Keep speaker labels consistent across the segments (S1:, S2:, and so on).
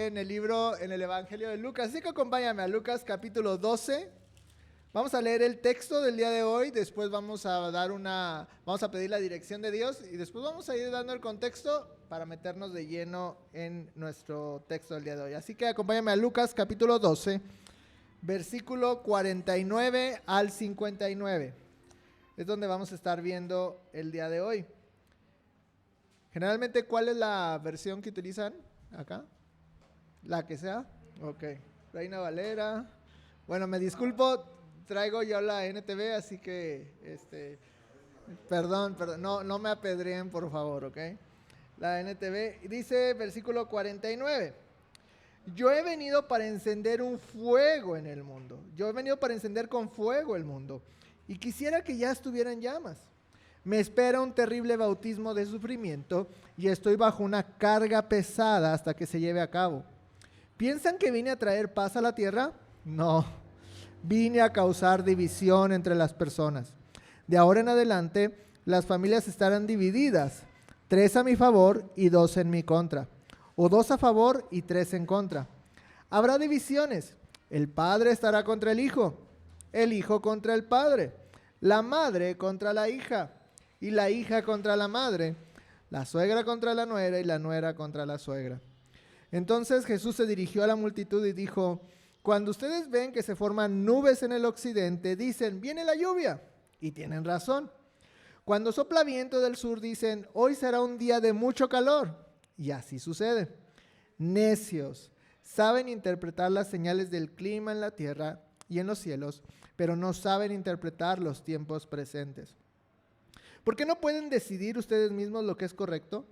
S1: En el Evangelio de Lucas. Así que acompáñame a Lucas capítulo 12. Vamos a leer el texto del día de hoy, después vamos a pedir la dirección de Dios y después vamos a ir dando el contexto para meternos de lleno en nuestro texto del día de hoy. Así que acompáñame a Lucas capítulo 12, versículo 49 al 59. Es donde vamos a estar viendo el día de hoy. Generalmente, ¿cuál es la versión que utilizan acá? La que sea. Ok. Reina Valera. Bueno, me disculpo, traigo yo la NTV, así que, perdón, no me apedreen, por favor, ok. La NTV dice, versículo 49. Yo he venido para encender un fuego en el mundo. Yo he venido para encender con fuego el mundo. Y quisiera que ya estuviera en llamas. Me espera un terrible bautismo de sufrimiento y estoy bajo una carga pesada hasta que se lleve a cabo. ¿Piensan que vine a traer paz a la tierra? No, vine a causar división entre las personas. De ahora en adelante, las familias estarán divididas, 3 a mi favor y 2 en mi contra, o 2 a favor y 3 en contra. Habrá divisiones, el padre estará contra el hijo contra el padre, la madre contra la hija y la hija contra la madre, la suegra contra la nuera y la nuera contra la suegra. Entonces Jesús se dirigió a la multitud y dijo, cuando ustedes ven que se forman nubes en el occidente, dicen, viene la lluvia, y tienen razón. Cuando sopla viento del sur, dicen, hoy será un día de mucho calor, y así sucede. Necios, saben interpretar las señales del clima en la tierra y en los cielos, pero no saben interpretar los tiempos presentes. ¿Por qué no pueden decidir ustedes mismos lo que es correcto?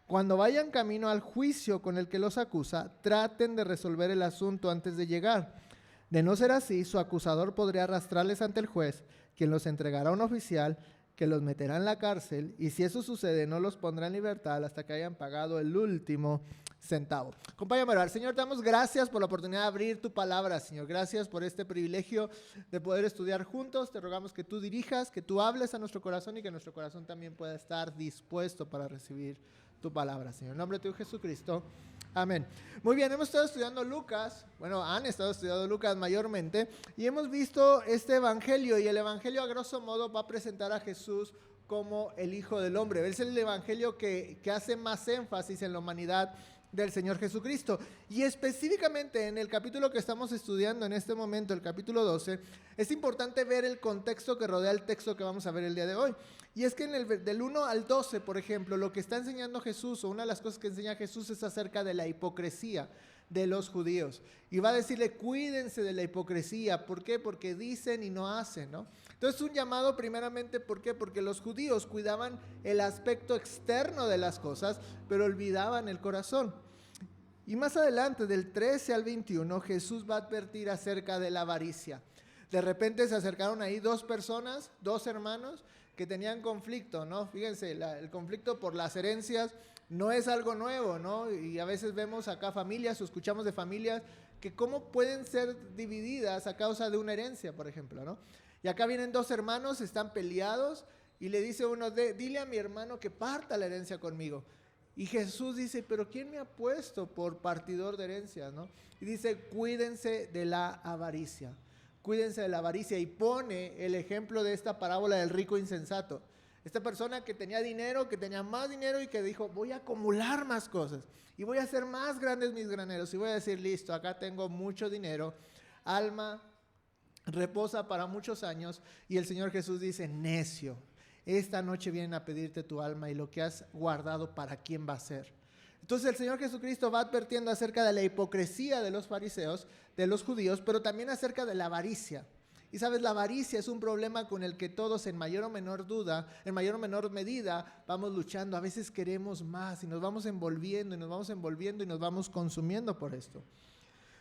S1: Cuando vayan camino al juicio con el que los acusa, traten de resolver el asunto antes de llegar. De no ser así, su acusador podría arrastrarles ante el juez, quien los entregará a un oficial que los meterá en la cárcel, y si eso sucede, no los pondrá en libertad hasta que hayan pagado el último centavo. Acompáñame a orar. Señor, te damos gracias por la oportunidad de abrir tu palabra, Señor. Gracias por este privilegio de poder estudiar juntos. Te rogamos que tú dirijas, que tú hables a nuestro corazón y que nuestro corazón también pueda estar dispuesto para recibir tu palabra, Señor. En nombre de tu Jesucristo. Amén. Muy bien, hemos estado estudiando Lucas, han estado estudiando Lucas mayormente, y hemos visto este evangelio, y el evangelio a grosso modo va a presentar a Jesús como el Hijo del Hombre. Es el evangelio que hace más énfasis en la humanidad del Señor Jesucristo. Y específicamente en el capítulo que estamos estudiando en este momento, el capítulo 12, es importante ver el contexto que rodea el texto que vamos a ver el día de hoy. Y es que del 1 al 12, por ejemplo, lo que está enseñando Jesús, o una de las cosas que enseña Jesús, es acerca de la hipocresía de los judíos. Y va a decirle, cuídense de la hipocresía. ¿Por qué? Porque dicen y no hacen, ¿no? Entonces, un llamado primeramente, ¿por qué? Porque los judíos cuidaban el aspecto externo de las cosas, pero olvidaban el corazón. Y más adelante, del 13 al 21, Jesús va a advertir acerca de la avaricia. De repente se acercaron ahí 2 personas, 2 hermanos, que tenían conflicto, ¿no? Fíjense, el conflicto por las herencias no es algo nuevo, ¿no? Y a veces vemos acá familias o escuchamos de familias que cómo pueden ser divididas a causa de una herencia, por ejemplo, ¿no? Y acá vienen 2 hermanos, están peleados, y le dice uno, dile a mi hermano que parta la herencia conmigo. Y Jesús dice, pero ¿quién me ha puesto por partidor de herencias, no? Y dice, cuídense de la avaricia. Cuídense de la avaricia, y pone el ejemplo de esta parábola del rico insensato. Esta persona que tenía dinero, que tenía más dinero y que dijo, voy a acumular más cosas y voy a hacer más grandes mis graneros y voy a decir, listo, acá tengo mucho dinero, alma reposa para muchos años. Y el Señor Jesús dice, necio, esta noche vienen a pedirte tu alma y lo que has guardado, ¿para quién va a ser? Entonces el Señor Jesucristo va advirtiendo acerca de la hipocresía de los fariseos, de los judíos, pero también acerca de la avaricia. Y sabes, la avaricia es un problema con el que todos en mayor o menor medida vamos luchando. A veces queremos más y nos vamos envolviendo y nos vamos envolviendo y nos vamos consumiendo por esto.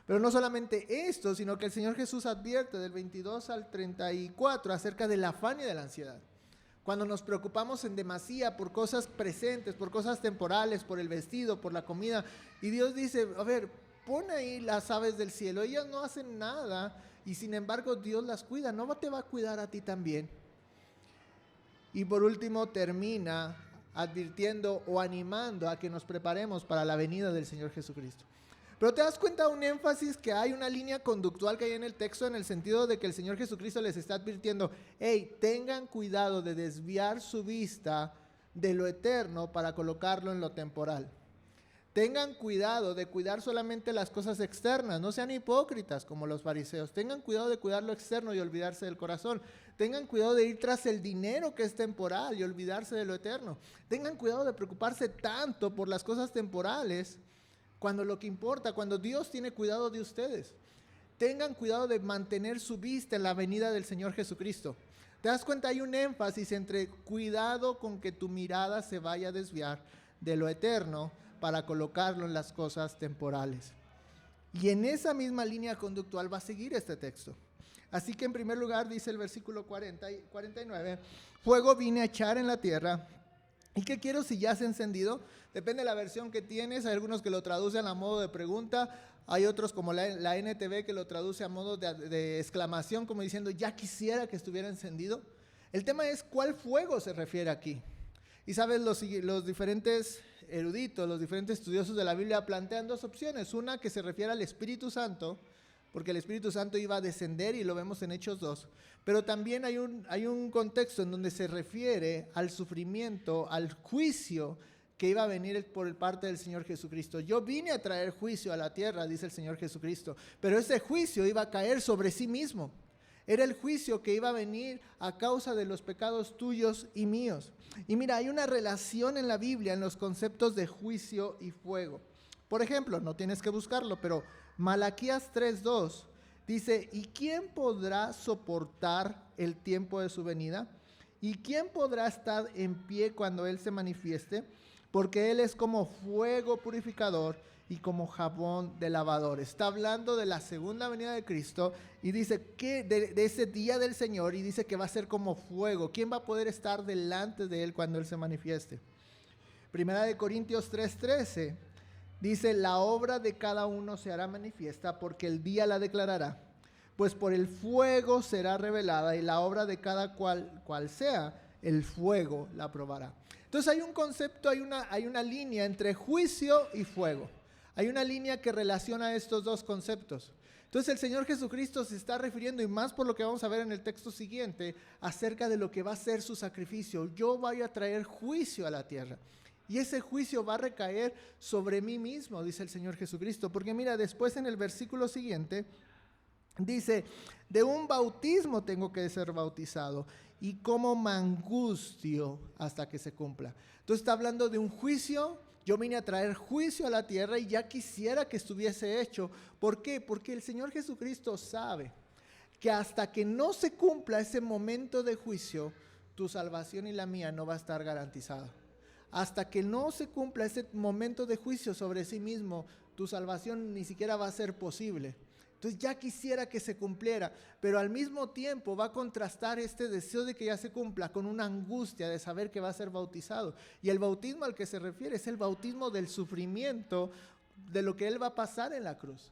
S1: Pero no solamente esto, sino que el Señor Jesús advierte del 22 al 34 acerca del afán y de la ansiedad. Cuando nos preocupamos en demasía por cosas presentes, por cosas temporales, por el vestido, por la comida. Y Dios dice, a ver, pon ahí las aves del cielo. Ellas no hacen nada y sin embargo Dios las cuida. ¿No te va a cuidar a ti también? Y por último termina advirtiendo o animando a que nos preparemos para la venida del Señor Jesucristo. Pero te das cuenta un énfasis que hay, una línea conductual que hay en el texto, en el sentido de que el Señor Jesucristo les está advirtiendo, hey, tengan cuidado de desviar su vista de lo eterno para colocarlo en lo temporal. Tengan cuidado de cuidar solamente las cosas externas, no sean hipócritas como los fariseos. Tengan cuidado de cuidar lo externo y olvidarse del corazón. Tengan cuidado de ir tras el dinero que es temporal y olvidarse de lo eterno. Tengan cuidado de preocuparse tanto por las cosas temporales cuando lo que importa, cuando Dios tiene cuidado de ustedes. Tengan cuidado de mantener su vista en la venida del Señor Jesucristo. ¿Te das cuenta? Hay un énfasis entre cuidado con que tu mirada se vaya a desviar de lo eterno para colocarlo en las cosas temporales. Y en esa misma línea conductual va a seguir este texto. Así que en primer lugar dice el versículo 40 y 49, fuego vine a echar en la tierra. ¿Y qué quiero si ya se ha encendido? Depende de la versión que tienes. Hay algunos que lo traducen a modo de pregunta. Hay otros como la NTV que lo traduce a modo de exclamación, como diciendo, ya quisiera que estuviera encendido. El tema es, ¿cuál fuego se refiere aquí? Y sabes, los diferentes eruditos, los diferentes estudiosos de la Biblia plantean dos opciones. Una que se refiere al Espíritu Santo, porque el Espíritu Santo iba a descender y lo vemos en Hechos 2. Pero también hay un contexto en donde se refiere al sufrimiento, al juicio que iba a venir por parte del Señor Jesucristo. Yo vine a traer juicio a la tierra, dice el Señor Jesucristo, pero ese juicio iba a caer sobre sí mismo. Era el juicio que iba a venir a causa de los pecados tuyos y míos. Y mira, hay una relación en la Biblia en los conceptos de juicio y fuego. Por ejemplo, no tienes que buscarlo, pero Malaquías 3:2 dice, ¿y quién podrá soportar el tiempo de su venida? ¿Y quién podrá estar en pie cuando Él se manifieste? Porque Él es como fuego purificador y como jabón de lavador. Está hablando de la segunda venida de Cristo y dice que de ese día del Señor, y dice que va a ser como fuego. ¿Quién va a poder estar delante de Él cuando Él se manifieste? Primera de Corintios 3:13 dice, la obra de cada uno se hará manifiesta porque el día la declarará, pues por el fuego será revelada y la obra de cada cual sea, el fuego la probará. Entonces hay un concepto, hay una línea entre juicio y fuego. Hay una línea que relaciona estos dos conceptos. Entonces el Señor Jesucristo se está refiriendo, y más por lo que vamos a ver en el texto siguiente, acerca de lo que va a ser su sacrificio. Yo voy a traer juicio a la tierra. Y ese juicio va a recaer sobre mí mismo, dice el Señor Jesucristo. Porque mira, después en el versículo siguiente, dice, de un bautismo tengo que ser bautizado, y cómo me angustio hasta que se cumpla. Entonces está hablando de un juicio. Yo vine a traer juicio a la tierra y ya quisiera que estuviese hecho. ¿Por qué? Porque el Señor Jesucristo sabe que hasta que no se cumpla ese momento de juicio, tu salvación y la mía no va a estar garantizada. Hasta que no se cumpla ese momento de juicio sobre sí mismo, tu salvación ni siquiera va a ser posible. Entonces ya quisiera que se cumpliera, pero al mismo tiempo va a contrastar este deseo de que ya se cumpla con una angustia de saber que va a ser bautizado. Y el bautismo al que se refiere es el bautismo del sufrimiento, de lo que Él va a pasar en la cruz.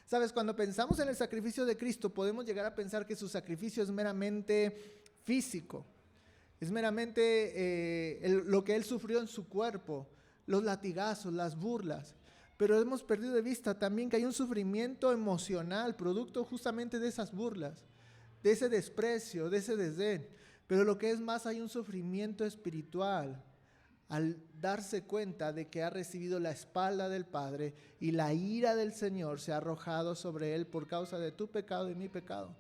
S1: Sabes, cuando pensamos en el sacrificio de Cristo, podemos llegar a pensar que su sacrificio es meramente físico. Es meramente lo que Él sufrió en su cuerpo, los latigazos, las burlas. Pero hemos perdido de vista también que hay un sufrimiento emocional, producto justamente de esas burlas, de ese desprecio, de ese desdén. Pero lo que es más, hay un sufrimiento espiritual al darse cuenta de que ha recibido la espalda del Padre y la ira del Señor se ha arrojado sobre Él por causa de tu pecado y mi pecado.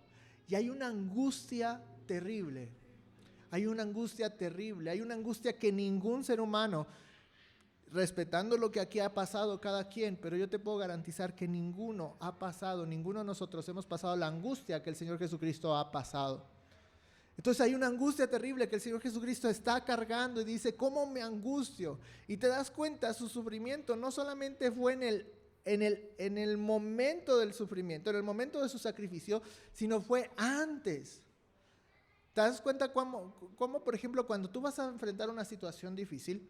S1: Y hay una angustia terrible, hay una angustia terrible, hay una angustia que ningún ser humano, respetando lo que aquí ha pasado cada quien, pero yo te puedo garantizar que ninguno de nosotros hemos pasado la angustia que el Señor Jesucristo ha pasado. Entonces hay una angustia terrible que el Señor Jesucristo está cargando y dice, ¿cómo me angustio? Y te das cuenta, su sufrimiento no solamente fue en el momento del sufrimiento, en el momento de su sacrificio, sino fue antes. ¿Te das cuenta cómo, por ejemplo, cuando tú vas a enfrentar una situación difícil,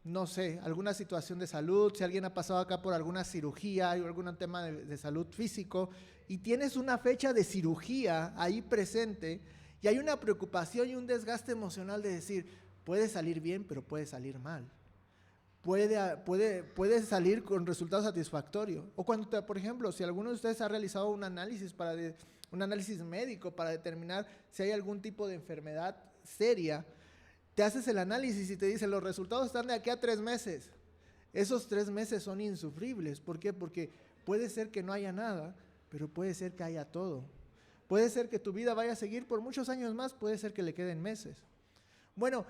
S1: no sé, alguna situación de salud, si alguien ha pasado acá por alguna cirugía, hay algún tema de salud físico, y tienes una fecha de cirugía ahí presente, y hay una preocupación y un desgaste emocional de decir, puede salir bien, pero puede salir mal. puede salir con resultado satisfactorio. O cuando, por ejemplo, si alguno de ustedes ha realizado un análisis médico para determinar si hay algún tipo de enfermedad seria, te haces el análisis y te dicen los resultados están de aquí a 3 meses. Esos 3 meses son insufribles. ¿Por qué? Porque puede ser que no haya nada, pero puede ser que haya todo. Puede ser que tu vida vaya a seguir por muchos años más, puede ser que le queden meses. Bueno,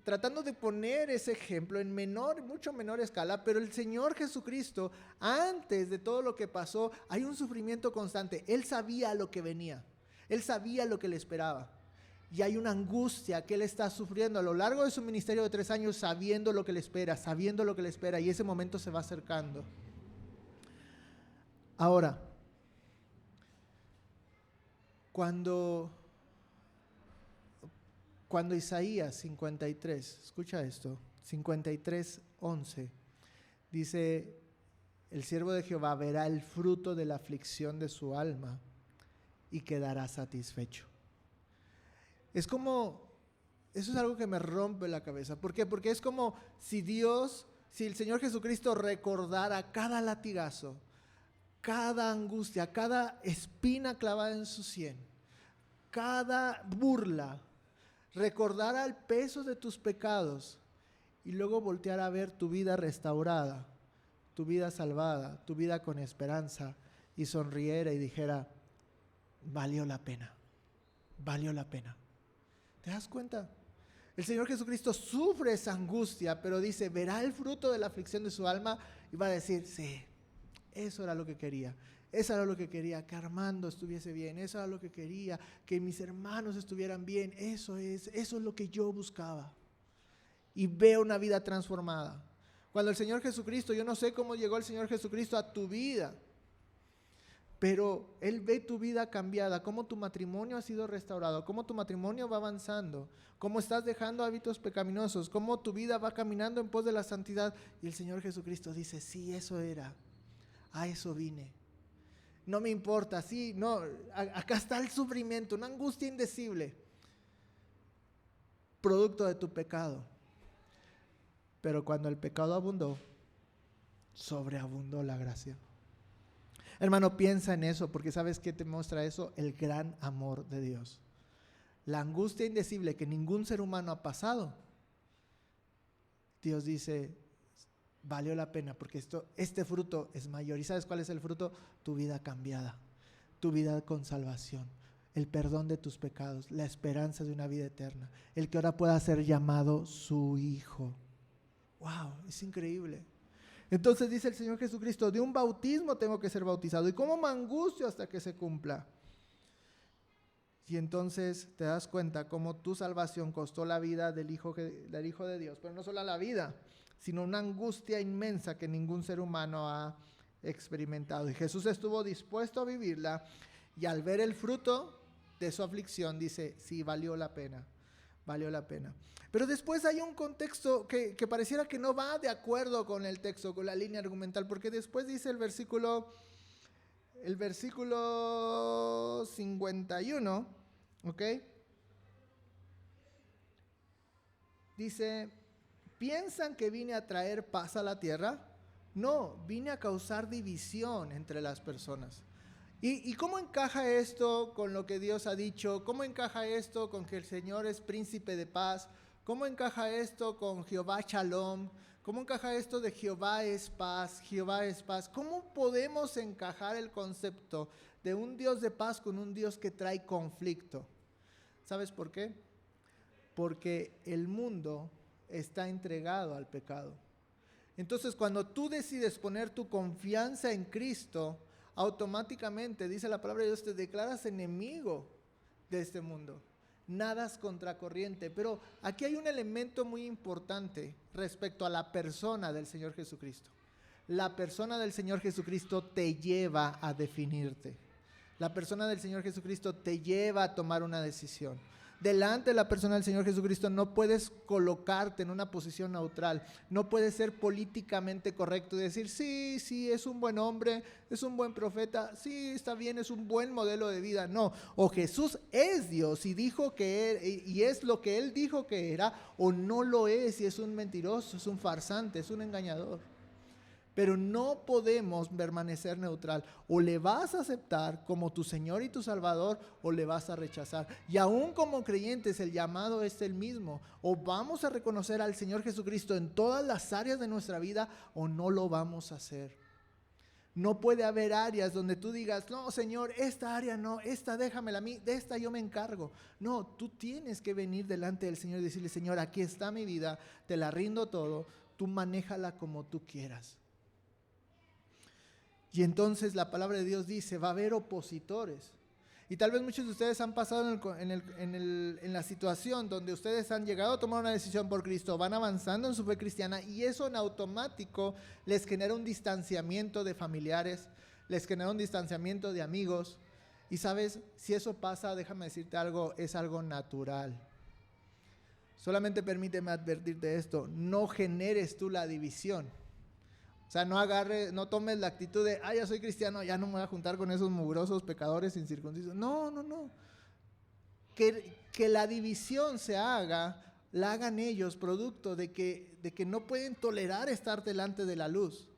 S1: tratando de poner ese ejemplo en mucho menor escala, pero el Señor Jesucristo, antes de todo lo que pasó, hay un sufrimiento constante. Él sabía lo que venía, Él sabía lo que le esperaba. Y hay una angustia que Él está sufriendo a lo largo de su ministerio de 3 años, sabiendo lo que le espera, y ese momento se va acercando. Ahora, cuando Isaías 53, escucha esto, 53:11, dice, el siervo de Jehová verá el fruto de la aflicción de su alma y quedará satisfecho. Eso es algo que me rompe la cabeza. ¿Por qué? Porque es como si el Señor Jesucristo recordara cada latigazo, cada angustia, cada espina clavada en su sien, cada burla, recordara el peso de tus pecados y luego volteara a ver tu vida restaurada, tu vida salvada, tu vida con esperanza, y sonriera y dijera, valió la pena, valió la pena. ¿Te das cuenta? El Señor Jesucristo sufre esa angustia, pero dice, verá el fruto de la aflicción de su alma y va a decir, sí, eso era lo que quería. Eso era lo que quería, que Armando estuviese bien. Eso era lo que quería, que mis hermanos estuvieran bien. Eso es lo que yo buscaba. Y veo una vida transformada. Cuando el Señor Jesucristo, yo no sé cómo llegó el Señor Jesucristo a tu vida, pero Él ve tu vida cambiada, cómo tu matrimonio ha sido restaurado, cómo tu matrimonio va avanzando, cómo estás dejando hábitos pecaminosos, cómo tu vida va caminando en pos de la santidad. Y el Señor Jesucristo dice, sí, eso era, a eso vine. No me importa, sí, no, acá está el sufrimiento, una angustia indecible, producto de tu pecado. Pero cuando el pecado abundó, sobreabundó la gracia. Hermano, piensa en eso, porque ¿sabes qué te muestra eso? El gran amor de Dios. La angustia indecible que ningún ser humano ha pasado. Dios dice, valió la pena, porque este fruto es mayor. ¿Y sabes cuál es el fruto? Tu vida cambiada, tu vida con salvación, el perdón de tus pecados, la esperanza de una vida eterna, el que ahora pueda ser llamado su hijo. ¡Wow! Es increíble. Entonces dice el Señor Jesucristo, de un bautismo tengo que ser bautizado. ¿Y cómo me angustio hasta que se cumpla? Y entonces te das cuenta cómo tu salvación costó la vida del Hijo de Dios. Pero no solo la vida, sino una angustia inmensa que ningún ser humano ha experimentado. Y Jesús estuvo dispuesto a vivirla, y al ver el fruto de su aflicción dice, sí, valió la pena. Valió la pena. Pero después hay un contexto que pareciera que no va de acuerdo con el texto, con la línea argumental, porque después dice el versículo 51, ¿ok? Dice, ¿piensan que vine a traer paz a la tierra? No, vine a causar división entre las personas. ¿Y cómo encaja esto con lo que Dios ha dicho? ¿Cómo encaja esto con que el Señor es príncipe de paz? ¿Cómo encaja esto con Jehová Shalom? ¿Cómo encaja esto de Jehová es paz, Jehová es paz? ¿Cómo podemos encajar el concepto de un Dios de paz con un Dios que trae conflicto? ¿Sabes por qué? Porque el mundo está entregado al pecado. Entonces, cuando tú decides poner tu confianza en Cristo, automáticamente, dice la palabra de Dios, te declaras enemigo de este mundo. Nadas contracorriente. Pero aquí hay un elemento muy importante respecto a la persona del Señor Jesucristo. La persona del Señor Jesucristo te lleva a definirte. La persona del Señor Jesucristo te lleva a tomar una decisión. delante de la persona del Señor Jesucristo no puedes colocarte en una posición neutral, no puedes ser políticamente correcto y decir, sí, sí, es un buen hombre, es un buen profeta, sí, está bien, es un buen modelo de vida. No, o Jesús es Dios y dijo que y es lo que Él dijo que era, o no lo es y es un mentiroso, es un farsante, es un engañador. Pero no podemos permanecer neutral. O le vas a aceptar como tu Señor y tu Salvador, o le vas a rechazar. Y aún como creyentes el llamado es el mismo. O vamos a reconocer al Señor Jesucristo en todas las áreas de nuestra vida, o no lo vamos a hacer. No puede haber áreas donde tú digas, no, Señor, esta área no, esta déjamela a mí, de esta yo me encargo. No, tú tienes que venir delante del Señor y decirle, Señor, aquí está mi vida, te la rindo todo, tú manéjala como tú quieras. Y entonces la palabra de Dios dice, va a haber opositores. Y tal vez muchos de ustedes han pasado en la situación donde ustedes han llegado a tomar una decisión por Cristo, van avanzando en su fe cristiana y eso en automático les genera un distanciamiento de familiares, les genera un distanciamiento de amigos. Y sabes, si eso pasa, déjame decirte algo, es algo natural. Solamente permíteme advertirte esto, no generes tú la división. O sea, no tomes la actitud de, ya soy cristiano, ya no me voy a juntar con esos mugrosos pecadores incircuncisos. No. Que la división se haga, la hagan ellos producto de que no pueden tolerar estar delante de la luz.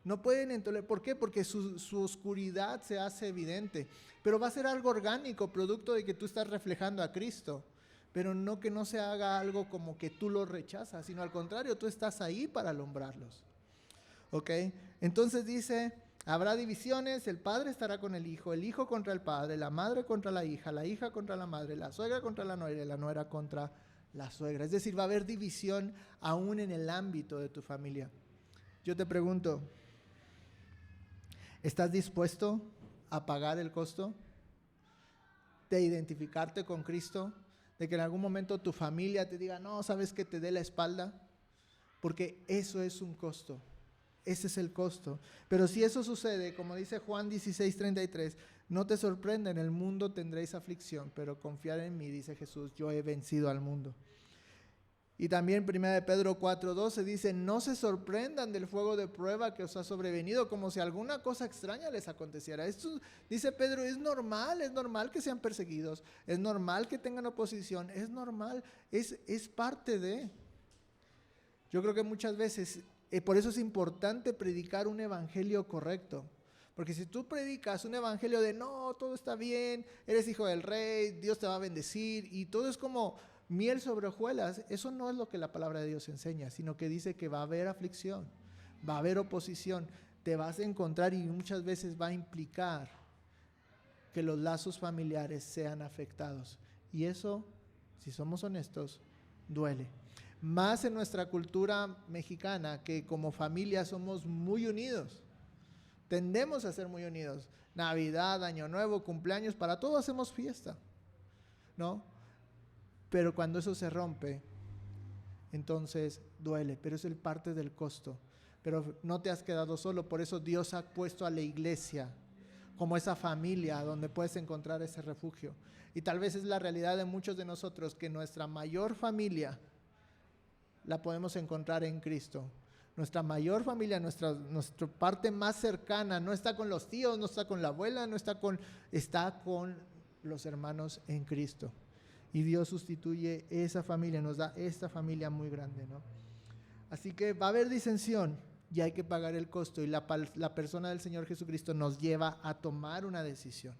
S1: No pueden tolerar. ¿Por qué? Porque su oscuridad se hace evidente. Pero va a ser algo orgánico, producto de que tú estás reflejando a Cristo. Pero no que no se haga algo como que tú lo rechazas, sino al contrario, tú estás ahí para alumbrarlos. ¿Ok? Entonces dice, habrá divisiones, el padre estará con el hijo contra el padre, la madre contra la hija contra la madre, la suegra contra la nuera contra la suegra. Es decir, va a haber división aún en el ámbito de tu familia. Yo te pregunto, ¿estás dispuesto a pagar el costo de identificarte con Cristo? De que en algún momento tu familia te diga, no, ¿sabes que te dé la espalda? Porque eso es un costo. Ese es el costo. Pero si eso sucede, como dice Juan 16:33, no te sorprenda, en el mundo tendréis aflicción, pero confiar en mí, dice Jesús, yo he vencido al mundo. Y también 1 Pedro 4:12 dice, no se sorprendan del fuego de prueba que os ha sobrevenido, como si alguna cosa extraña les aconteciera. Esto, dice Pedro, es normal que sean perseguidos, es normal que tengan oposición, es normal, es parte de. Yo creo que muchas veces, por eso es importante predicar un evangelio correcto. Porque si tú predicas un evangelio de no, todo está bien, eres hijo del rey, Dios te va a bendecir y todo es como miel sobre hojuelas, eso no es lo que la palabra de Dios enseña, sino que dice que va a haber aflicción, va a haber oposición, te vas a encontrar y muchas veces va a implicar que los lazos familiares sean afectados. Y eso, si somos honestos, duele. Más en nuestra cultura mexicana, que como familia somos muy unidos. Tendemos a ser muy unidos. Navidad, Año Nuevo, cumpleaños, para todo hacemos fiesta, ¿no? Pero cuando eso se rompe, entonces duele, pero es el parte del costo. Pero no te has quedado solo, por eso Dios ha puesto a la iglesia como esa familia donde puedes encontrar ese refugio. Y tal vez es la realidad de muchos de nosotros, que nuestra mayor familia la podemos encontrar en Cristo. Nuestra mayor familia, nuestra parte más cercana, no está con los tíos, no está con la abuela, está con los hermanos en Cristo. Y Dios sustituye esa familia, nos da esta familia muy grande, ¿no? Así que va a haber disensión y hay que pagar el costo. Y la persona del Señor Jesucristo nos lleva a tomar una decisión,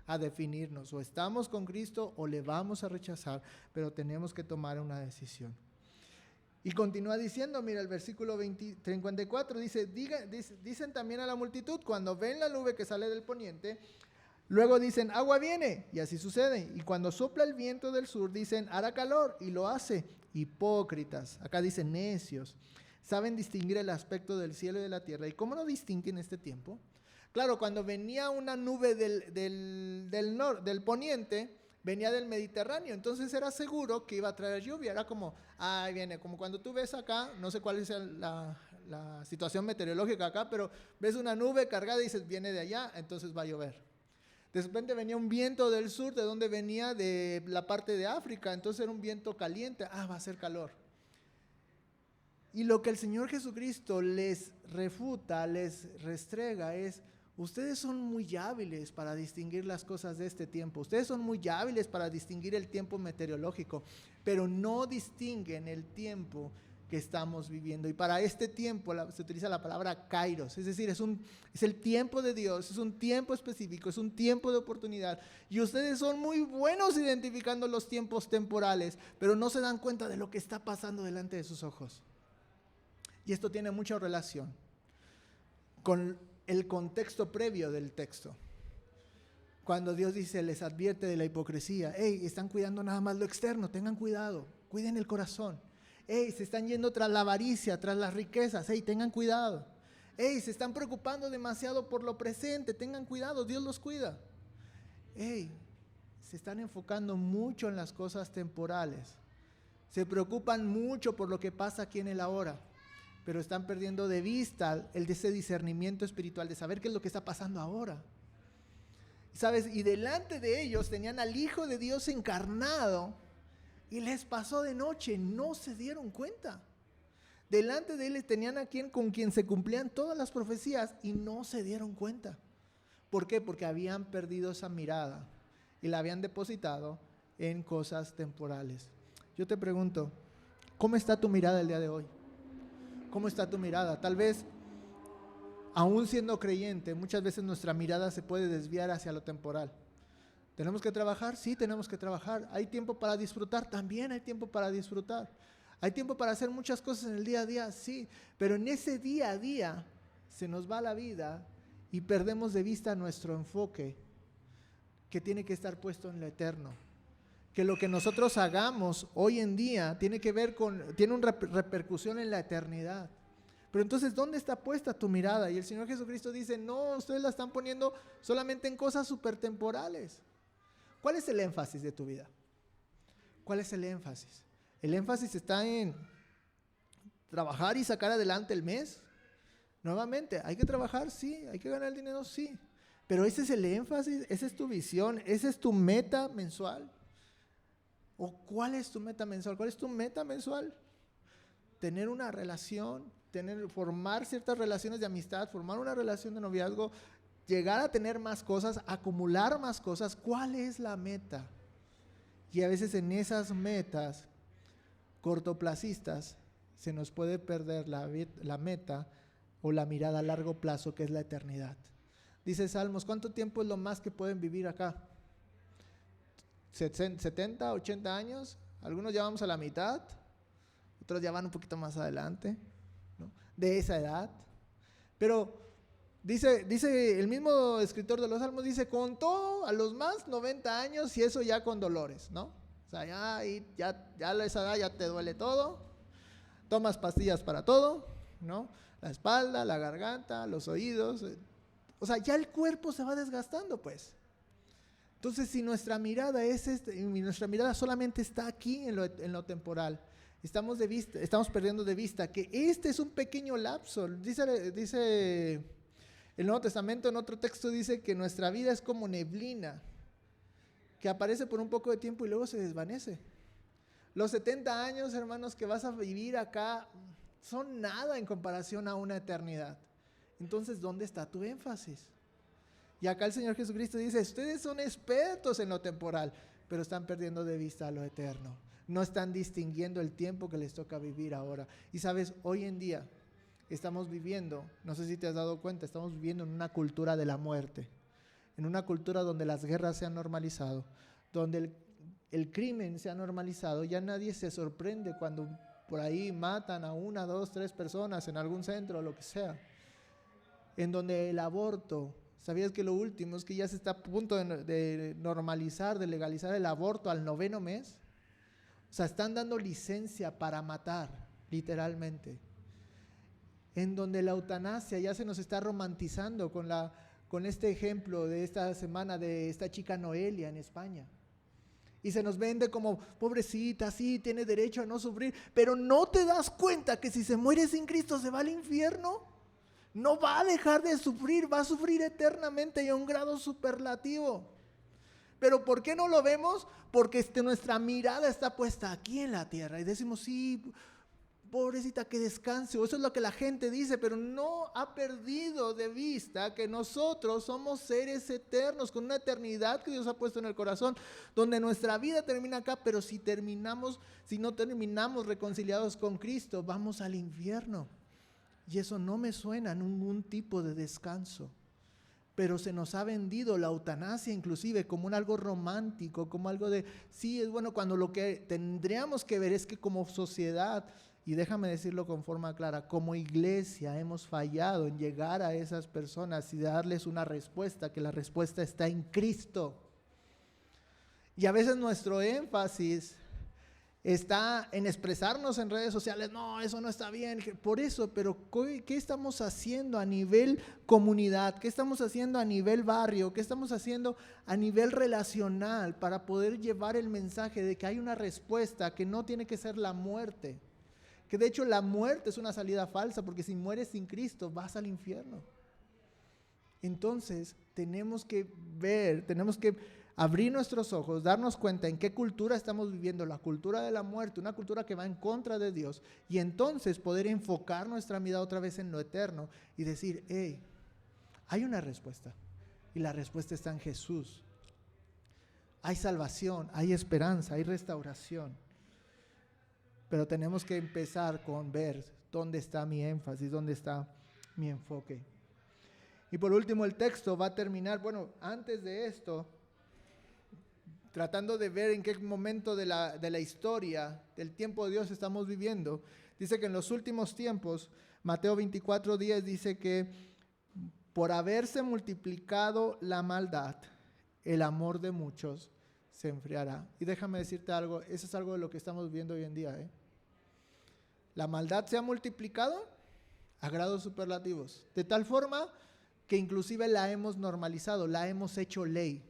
S1: a definirnos. O estamos con Cristo o le vamos a rechazar, pero tenemos que tomar una decisión. Y continúa diciendo, mira el versículo 54, dicen también a la multitud, cuando ven la nube que sale del poniente, luego dicen, agua viene, y así sucede. Y cuando sopla el viento del sur, dicen, hará calor, y lo hace. Hipócritas, acá dicen necios, saben distinguir el aspecto del cielo y de la tierra. ¿Y cómo no distinguen este tiempo? Claro, cuando venía una nube del poniente, venía del Mediterráneo, entonces era seguro que iba a traer lluvia. Era como, ahí viene, como cuando tú ves acá, no sé cuál es la situación meteorológica acá, pero ves una nube cargada y dices, viene de allá, entonces va a llover. De repente venía un viento del sur, ¿de dónde venía? De la parte de África, entonces era un viento caliente, va a ser calor. Y lo que el Señor Jesucristo les refuta, les restrega es: ustedes son muy hábiles para distinguir las cosas de este tiempo, ustedes son muy hábiles para distinguir el tiempo meteorológico, pero no distinguen el tiempo que estamos viviendo. Y para este tiempo se utiliza la palabra kairos, es decir, es el tiempo de Dios, es un tiempo específico, es un tiempo de oportunidad. Y ustedes son muy buenos identificando los tiempos temporales, pero no se dan cuenta de lo que está pasando delante de sus ojos. Y esto tiene mucha relación con el contexto previo del texto. Cuando Dios dice, les advierte de la hipocresía: están cuidando nada más lo externo, tengan cuidado, cuiden el corazón. Se están yendo tras la avaricia, tras las riquezas, tengan cuidado. Se están preocupando demasiado por lo presente, tengan cuidado, Dios los cuida. Se están enfocando mucho en las cosas temporales, se preocupan mucho por lo que pasa aquí en el ahora, pero están perdiendo de vista ese discernimiento espiritual de saber qué es lo que está pasando ahora. ¿Sabes? Y delante de ellos tenían al Hijo de Dios encarnado y les pasó de noche, no se dieron cuenta. Delante de él tenían a quien con quien se cumplían todas las profecías y no se dieron cuenta. ¿Por qué? Porque habían perdido esa mirada y la habían depositado en cosas temporales. Yo te pregunto, ¿cómo está tu mirada el día de hoy? ¿Cómo está tu mirada? Tal vez, aún siendo creyente, muchas veces nuestra mirada se puede desviar hacia lo temporal. ¿Tenemos que trabajar? Sí, tenemos que trabajar. ¿Hay tiempo para disfrutar? También hay tiempo para disfrutar. ¿Hay tiempo para hacer muchas cosas en el día a día? Sí, pero en ese día a día se nos va la vida y perdemos de vista nuestro enfoque, que tiene que estar puesto en lo eterno. Que lo que nosotros hagamos hoy en día tiene una repercusión en la eternidad. Pero entonces, ¿dónde está puesta tu mirada? Y el Señor Jesucristo dice: no, ustedes la están poniendo solamente en cosas súper temporales. ¿Cuál es el énfasis de tu vida? ¿Cuál es el énfasis? ¿El énfasis está en trabajar y sacar adelante el mes? Nuevamente, ¿hay que trabajar? Sí. ¿Hay que ganar el dinero? Sí. Pero ese es el énfasis, esa es tu visión, esa es tu meta mensual. ¿O cuál es tu meta mensual? ¿Cuál es tu meta mensual? Tener una relación, formar ciertas relaciones de amistad, formar una relación de noviazgo, llegar a tener más cosas, acumular más cosas. ¿Cuál es la meta? Y a veces en esas metas cortoplacistas se nos puede perder la meta o la mirada a largo plazo, que es la eternidad. Dice Salmos, ¿cuánto tiempo es lo más que pueden vivir acá? 70, 80 años, algunos ya vamos a la mitad, otros ya van un poquito más adelante, ¿no? De esa edad. Pero dice el mismo escritor de los Salmos, dice, con todo, a los más 90 años, y eso ya con dolores, ¿no? O sea, ya a esa edad ya te duele todo, tomas pastillas para todo, ¿no? La espalda, la garganta, los oídos, o sea, ya el cuerpo se va desgastando, pues. Entonces, si nuestra mirada nuestra mirada solamente está aquí en lo temporal, estamos perdiendo de vista que este es un pequeño lapso. Dice el Nuevo Testamento, en otro texto dice que nuestra vida es como neblina, que aparece por un poco de tiempo y luego se desvanece. Los 70 años, hermanos, que vas a vivir acá son nada en comparación a una eternidad. Entonces, ¿dónde está tu énfasis? Y acá el Señor Jesucristo dice, ustedes son expertos en lo temporal, pero están perdiendo de vista lo eterno. No están distinguiendo el tiempo que les toca vivir ahora. Y sabes, hoy en día estamos viviendo, no sé si te has dado cuenta, estamos viviendo en una cultura de la muerte, en una cultura donde las guerras se han normalizado, donde el crimen se ha normalizado. Ya nadie se sorprende cuando por ahí matan a 1, 2, 3 personas en algún centro o lo que sea. En donde el aborto, ¿sabías que lo último es que ya se está a punto de normalizar, de legalizar el aborto al 9º mes? O sea, están dando licencia para matar, literalmente. En donde la eutanasia ya se nos está romantizando con este ejemplo de esta semana de esta chica Noelia en España. Y se nos vende como, pobrecita, sí, tiene derecho a no sufrir, pero ¿no te das cuenta que si se muere sin Cristo se va al infierno? no va a dejar de sufrir, va a sufrir eternamente y a un grado superlativo. Pero ¿por qué no lo vemos? Porque nuestra mirada está puesta aquí en la tierra y decimos, sí, pobrecita, que descanse. Eso es lo que la gente dice, pero no ha perdido de vista que nosotros somos seres eternos, con una eternidad que Dios ha puesto en el corazón, donde nuestra vida termina acá, pero si no terminamos reconciliados con Cristo, vamos al infierno. Y eso no me suena a ningún tipo de descanso. Pero se nos ha vendido la eutanasia inclusive como algo romántico, como algo de, sí, es bueno, cuando lo que tendríamos que ver es que como sociedad, y déjame decirlo con forma clara, como iglesia hemos fallado en llegar a esas personas y darles una respuesta, que la respuesta está en Cristo. Y a veces nuestro énfasis está en expresarnos en redes sociales, no, eso no está bien, por eso, pero ¿qué estamos haciendo a nivel comunidad? ¿Qué estamos haciendo a nivel barrio? ¿Qué estamos haciendo a nivel relacional para poder llevar el mensaje de que hay una respuesta que no tiene que ser la muerte? Que de hecho la muerte es una salida falsa, porque si mueres sin Cristo vas al infierno. Entonces tenemos que ver, tenemos que abrir nuestros ojos, darnos cuenta en qué cultura estamos viviendo, la cultura de la muerte, una cultura que va en contra de Dios, y entonces poder enfocar nuestra mirada otra vez en lo eterno y decir, hey, hay una respuesta, y la respuesta está en Jesús. Hay salvación, hay esperanza, hay restauración. Pero tenemos que empezar con ver dónde está mi énfasis, dónde está mi enfoque. Y por último el texto va a terminar, bueno, antes de esto, tratando de ver en qué momento de la historia, del tiempo de Dios estamos viviendo. Dice que en los últimos tiempos, Mateo 24:10 dice que por haberse multiplicado la maldad, el amor de muchos se enfriará. Y déjame decirte algo, eso es algo de lo que estamos viendo hoy en día, La maldad se ha multiplicado a grados superlativos, de tal forma que inclusive la hemos normalizado, la hemos hecho ley.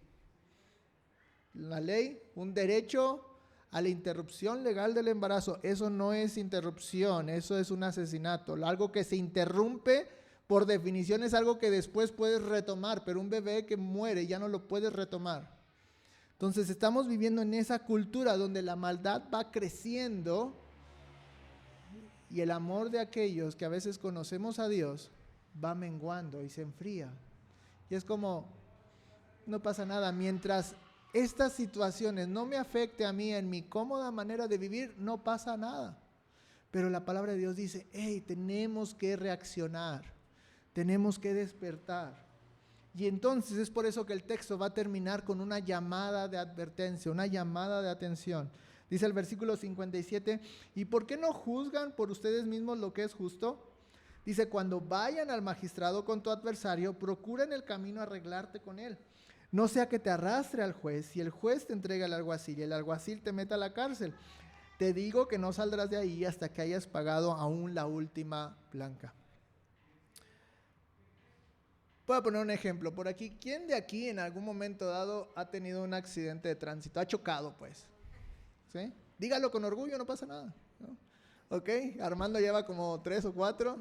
S1: La ley, un derecho a la interrupción legal del embarazo, eso no es interrupción, eso es un asesinato. Algo que se interrumpe, por definición, es algo que después puedes retomar, pero un bebé que muere ya no lo puedes retomar. Entonces estamos viviendo en esa cultura donde la maldad va creciendo y el amor de aquellos que a veces conocemos a Dios va menguando y se enfría. Y es como, no pasa nada, mientras estas situaciones no me afecte a mí en mi cómoda manera de vivir, no pasa nada. Pero la palabra de Dios dice, hey, tenemos que reaccionar, tenemos que despertar. Y entonces es por eso que el texto va a terminar con una llamada de advertencia, una llamada de atención. Dice el versículo 57, ¿y por qué no juzgan por ustedes mismos lo que es justo? Dice, cuando vayan al magistrado con tu adversario, procura en el camino arreglarte con él. No sea que te arrastre al juez y el juez te entregue al alguacil y el alguacil te meta a la cárcel. Te digo que no saldrás de ahí hasta que hayas pagado aún la última blanca. Voy a poner un ejemplo. Por aquí, ¿quién de aquí en algún momento dado ha tenido un accidente de tránsito? Ha chocado, pues. ¿Sí? Dígalo con orgullo, no pasa nada, ¿no? Ok, Armando lleva como 3 o 4.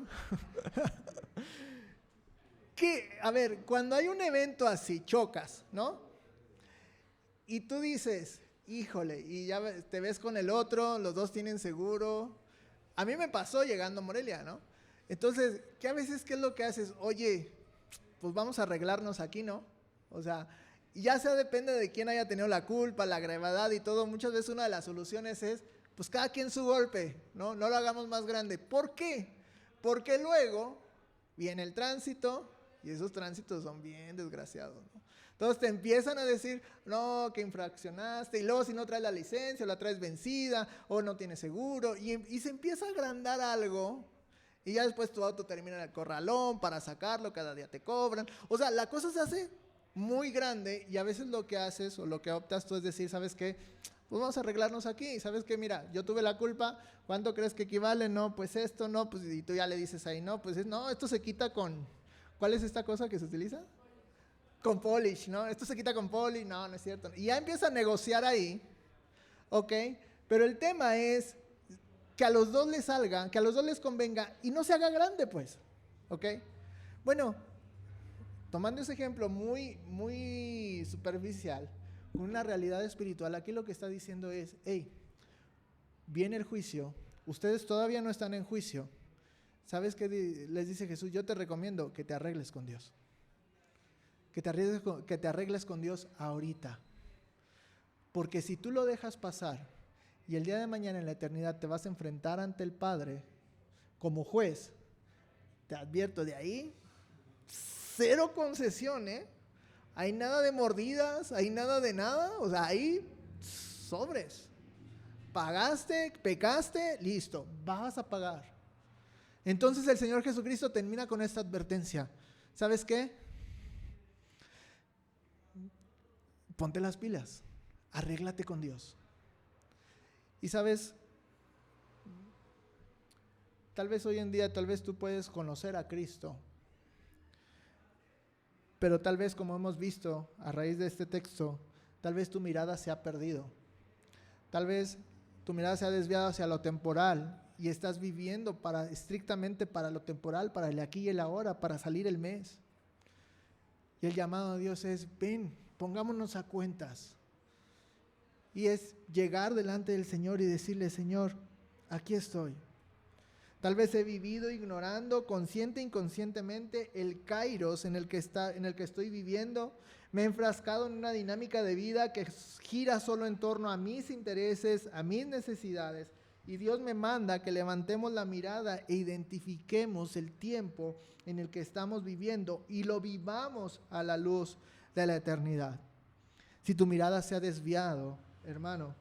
S1: A ver, cuando hay un evento así, chocas, ¿no? Y tú dices, híjole, y ya te ves con el otro, los dos tienen seguro. A mí me pasó llegando a Morelia, ¿no? Entonces, ¿qué a veces qué es lo que haces? Oye, pues vamos a arreglarnos aquí, ¿no? O sea, ya sea depende de quién haya tenido la culpa, la gravedad y todo. Muchas veces una de las soluciones es, pues cada quien su golpe, ¿no? No lo hagamos más grande. ¿Por qué? Porque luego viene el tránsito y esos tránsitos son bien desgraciados, ¿no? Entonces te empiezan a decir, no, que infraccionaste, y luego si no traes la licencia o la traes vencida o no tienes seguro, y se empieza a agrandar algo. Y ya después tu auto termina en el corralón para sacarlo, cada día te cobran. O sea, la cosa se hace muy grande y a veces lo que haces o lo que optas tú es decir, ¿sabes qué? Pues vamos a arreglarnos aquí. ¿Sabes qué? Mira, yo tuve la culpa. ¿Cuánto crees que equivale? No, pues esto, no. Pues, y tú ya le dices ahí, no, pues no, esto se quita con... ¿Cuál es esta cosa que se utiliza? Con polish, ¿no? Esto se quita con polish. No, no es cierto. Y ya empieza a negociar ahí, ¿ok? Pero el tema es que a los dos les salga, que a los dos les convenga y no se haga grande, pues, ¿ok? Bueno, tomando ese ejemplo muy superficial, con una realidad espiritual, aquí lo que está diciendo es, hey, viene el juicio, ustedes todavía no están en juicio. ¿Sabes qué les dice Jesús? Yo te recomiendo que te arregles con Dios. Que te arregles con Dios ahorita. Porque si tú lo dejas pasar y el día de mañana en la eternidad te vas a enfrentar ante el Padre como juez, te advierto de ahí, cero concesión, ¿eh? Hay nada de mordidas, hay nada de nada, o sea, ahí sobres. Pagaste, pecaste, listo, vas a pagar. Entonces el Señor Jesucristo termina con esta advertencia. ¿Sabes qué? Ponte las pilas, arréglate con Dios. Y sabes, tal vez hoy en día, tal vez tú puedes conocer a Cristo, pero tal vez, como hemos visto a raíz de este texto, tal vez tu mirada se ha perdido. Tal vez tu mirada se ha desviado hacia lo temporal y estás viviendo estrictamente para lo temporal, para el aquí y el ahora, para salir el mes. Y el llamado de Dios es, ven, pongámonos a cuentas. Y es llegar delante del Señor y decirle, Señor, aquí estoy. Tal vez he vivido ignorando consciente e inconscientemente el kairos en el que estoy viviendo. Me he enfrascado en una dinámica de vida que gira solo en torno a mis intereses, a mis necesidades. Y Dios me manda que levantemos la mirada e identifiquemos el tiempo en el que estamos viviendo y lo vivamos a la luz de la eternidad. Si tu mirada se ha desviado, hermano,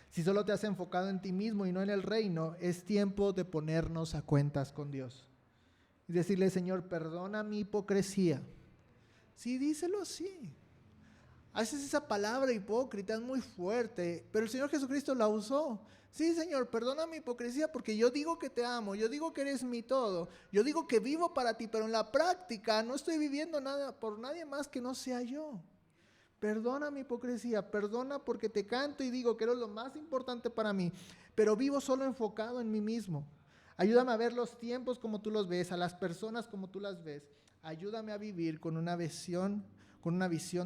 S1: si solo te has enfocado en ti mismo y no en el reino, es tiempo de ponernos a cuentas con Dios. Y decirle, Señor, perdona mi hipocresía. Sí, díselo así. A veces esa palabra hipócrita es muy fuerte, pero el Señor Jesucristo la usó. Sí, Señor, perdona mi hipocresía porque yo digo que te amo, yo digo que eres mi todo, yo digo que vivo para ti, pero en la práctica no estoy viviendo nada por nadie más que no sea yo. Perdona mi hipocresía, perdona porque te canto y digo que eres lo más importante para mí, pero vivo solo enfocado en mí mismo. Ayúdame a ver los tiempos como tú los ves, a las personas como tú las ves. Ayúdame a vivir con una visión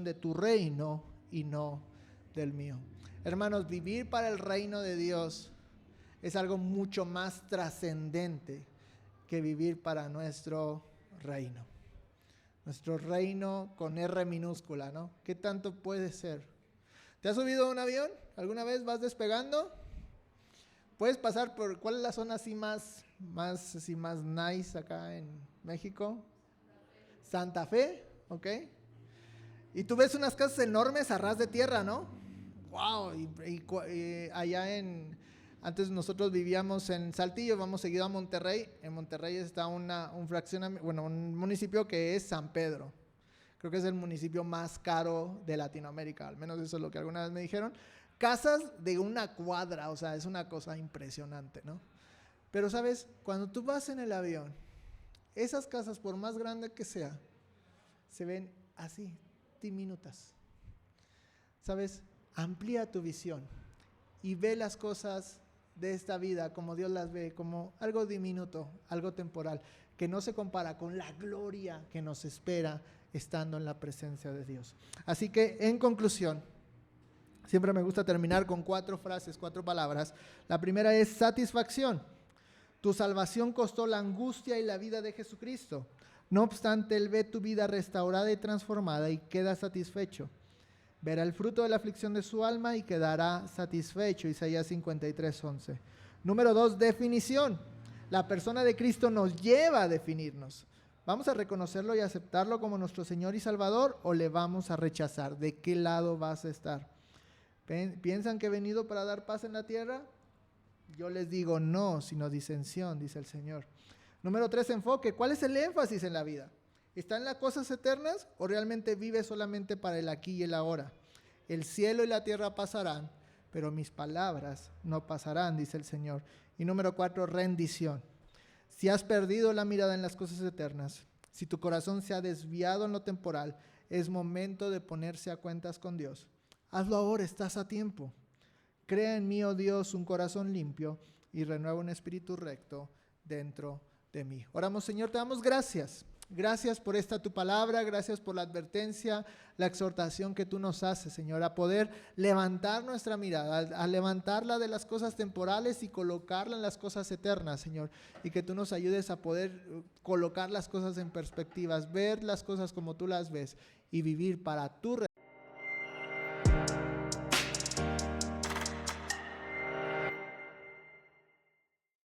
S1: de tu reino y no del mío. Hermanos, vivir para el reino de Dios es algo mucho más trascendente que vivir para nuestro reino. Nuestro reino con R minúscula, ¿no? ¿Qué tanto puede ser? ¿Te has subido a un avión? ¿Alguna vez vas despegando? ¿Puedes pasar por cuál es la zona así más nice acá en México? Santa Fe, ¿ok? Y tú ves unas casas enormes a ras de tierra, ¿no? ¡Wow! Antes nosotros vivíamos en Saltillo, vamos seguido a Monterrey. En Monterrey está un municipio que es San Pedro. Creo que es el municipio más caro de Latinoamérica, al menos eso es lo que alguna vez me dijeron. Casas de una cuadra, o sea, es una cosa impresionante, ¿no? Pero, ¿sabes? Cuando tú vas en el avión, esas casas, por más grande que sea, se ven así, diminutas. ¿Sabes? Amplía tu visión y ve las cosas de esta vida como Dios las ve, como algo diminuto, algo temporal, que no se compara con la gloria que nos espera estando en la presencia de Dios. Así que, en conclusión, siempre me gusta terminar con 4 frases, 4 palabras. La primera es satisfacción. Tu salvación costó la angustia y la vida de Jesucristo. No obstante, Él ve tu vida restaurada y transformada y queda satisfecho. Verá el fruto de la aflicción de su alma y quedará satisfecho. Isaías 53:11. Número 2, definición. La persona de Cristo nos lleva a definirnos. ¿Vamos a reconocerlo y aceptarlo como nuestro Señor y Salvador o le vamos a rechazar? ¿De qué lado vas a estar? ¿Piensan que he venido para dar paz en la tierra? Yo les digo no, sino disensión, dice el Señor. Número 3, enfoque. ¿Cuál es el énfasis en la vida? ¿Está en las cosas eternas o realmente vive solamente para el aquí y el ahora? El cielo y la tierra pasarán, pero mis palabras no pasarán, dice el Señor. Y número 4, rendición. Si has perdido la mirada en las cosas eternas, si tu corazón se ha desviado en lo temporal, es momento de ponerse a cuentas con Dios. Hazlo ahora, estás a tiempo. Crea en mí, oh Dios, un corazón limpio y renueva un espíritu recto dentro de mí. Oramos, Señor, te damos gracias. Gracias por esta tu palabra, gracias por la advertencia, la exhortación que tú nos haces, Señor, a poder levantar nuestra mirada, a levantarla de las cosas temporales y colocarla en las cosas eternas, Señor, y que tú nos ayudes a poder colocar las cosas en perspectivas, ver las cosas como tú las ves y vivir para tu